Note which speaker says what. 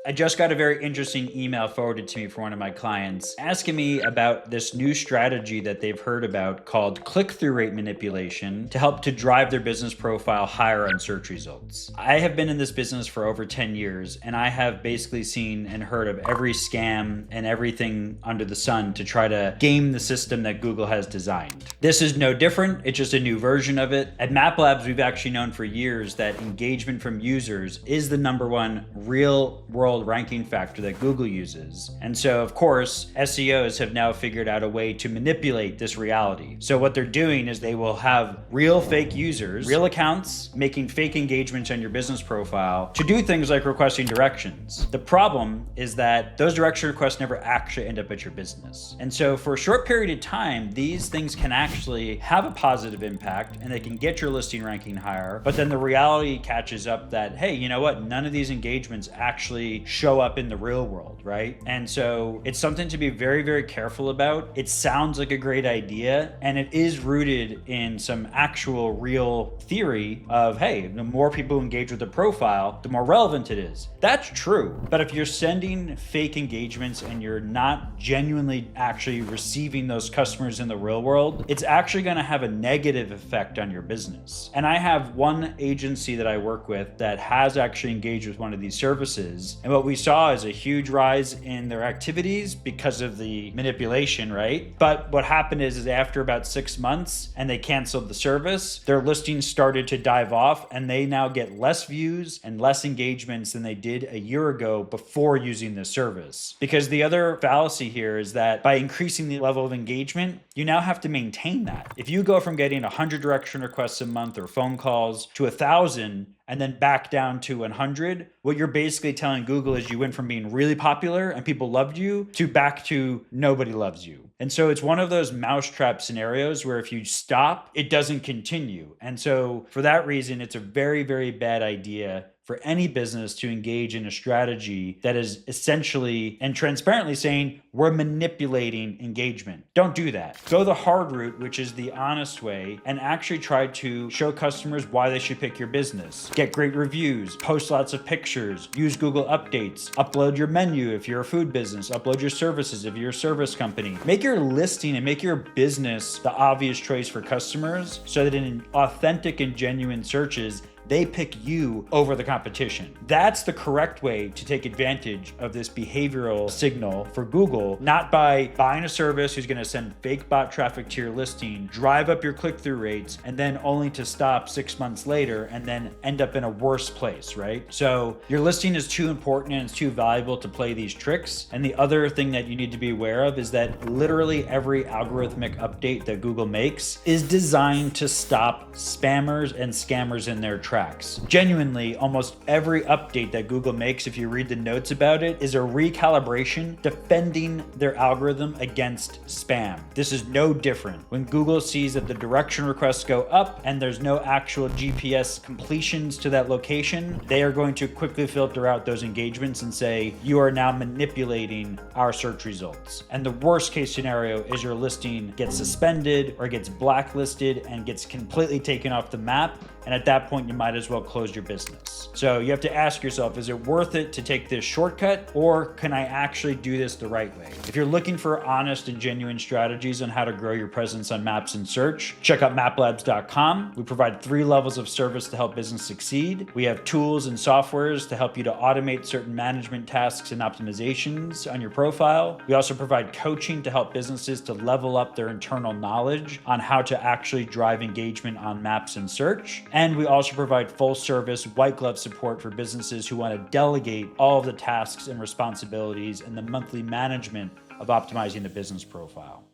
Speaker 1: I just got a very interesting email forwarded to me from one of my clients asking me about this new strategy that they've heard about called click-through rate manipulation to help to drive their business profile higher on search results. I have been in this business for over 10 years and I have basically seen and heard of every scam and everything under the sun to try to game the system that Google has designed. This is no different, it's just a new version of it. At MapLabs, we've actually known for years that engagement from users is the #1 real world ranking factor that Google uses. And so, of course, SEOs have now figured out a way to manipulate this reality. So what they're doing is they will have real fake users, real accounts, making fake engagements on your business profile to do things like requesting directions. The problem is that those direction requests never actually end up at your business. And so for a short period of time, these things can actually have a positive impact and they can get your listing ranking higher. But then the reality catches up that, hey, you know what? None of these engagements actually show up in the real world, right? And so it's something to be very, very careful about. It sounds like a great idea, and it is rooted in some actual real theory of, hey, the more people engage with the profile, the more relevant it is. That's true. But if you're sending fake engagements and you're not genuinely actually receiving those customers in the real world, it's actually going to have a negative effect on your business. And I have one agency that I work with that has actually engaged with one of these services. And what we saw is a huge rise in their activities because of the manipulation, right? But what happened is after about 6 months and they canceled the service, their listings started to dive off and they now get less views and less engagements than they did a year ago before using the service. Because the other fallacy here is that by increasing the level of engagement, you now have to maintain that. If you go from getting 100 direction requests a month or phone calls to 1,000, and then back down to 100, what you're basically telling Google is you went from being really popular and people loved you to back to nobody loves you. And so it's one of those mousetrap scenarios where if you stop, it doesn't continue. And so for that reason, it's a very, very bad idea for any business to engage in a strategy that is essentially and transparently saying we're manipulating engagement. Don't do that. Go the hard route, which is the honest way, and actually try to show customers why they should pick your business. Get great reviews, post lots of pictures, use Google Updates, upload your menu if you're a food business, upload your services if you're a service company. Make your listing and make your business the obvious choice for customers so that in authentic and genuine searches, they pick you over the competition. That's the correct way to take advantage of this behavioral signal for Google, not by buying a service who's gonna send fake bot traffic to your listing, drive up your click-through rates, and then only to stop 6 months later and then end up in a worse place, right? So your listing is too important and it's too valuable to play these tricks. And the other thing that you need to be aware of is that literally every algorithmic update that Google makes is designed to stop spammers and scammers in their tracks. Genuinely, almost every update that Google makes, if you read the notes about it, is a recalibration defending their algorithm against spam. This is no different. When Google sees that the direction requests go up and there's no actual GPS completions to that location, they are going to quickly filter out those engagements and say, you are now manipulating our search results. And the worst case scenario is your listing gets suspended or gets blacklisted and gets completely taken off the map. And at that point, you might as well close your business. So you have to ask yourself, is it worth it to take this shortcut, or can I actually do this the right way? If you're looking for honest and genuine strategies on how to grow your presence on maps and search, check out maplabs.com. We provide 3 levels of service to help business succeed. We have tools and softwares to help you to automate certain management tasks and optimizations on your profile. We also provide coaching to help businesses to level up their internal knowledge on how to actually drive engagement on maps and search. And we also provide full service white glove support for businesses who want to delegate all of the tasks and responsibilities and the monthly management of optimizing the business profile.